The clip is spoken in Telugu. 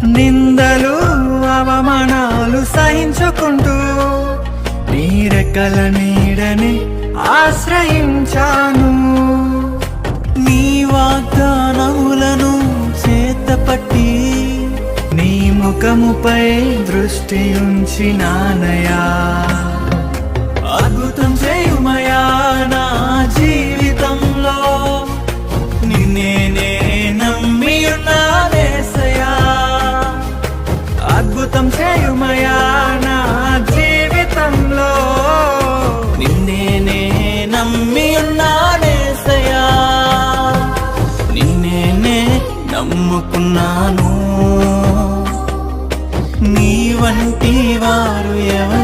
నిందలు అవమానాలు సహించుకుంటూ నీ రెక్కల నీడని ఆశ్రయించాను. నీ వాగ్దానములను చేతపట్టి నీ ముఖముపై దృష్టి ఉంచినానయా. అద్భుతం చేయుమయా నా జీవితంలో, నిన్నే నే నమ్మి ఉన్నానేసయ్యా. అద్భుతం చేయుమయా నా జీవితంలో, నిన్నే నే నమ్మి ఉన్నానేసయ్యా. నిన్నే నే నమ్ముకున్నాను, నీ వంటి వారు ఎవరు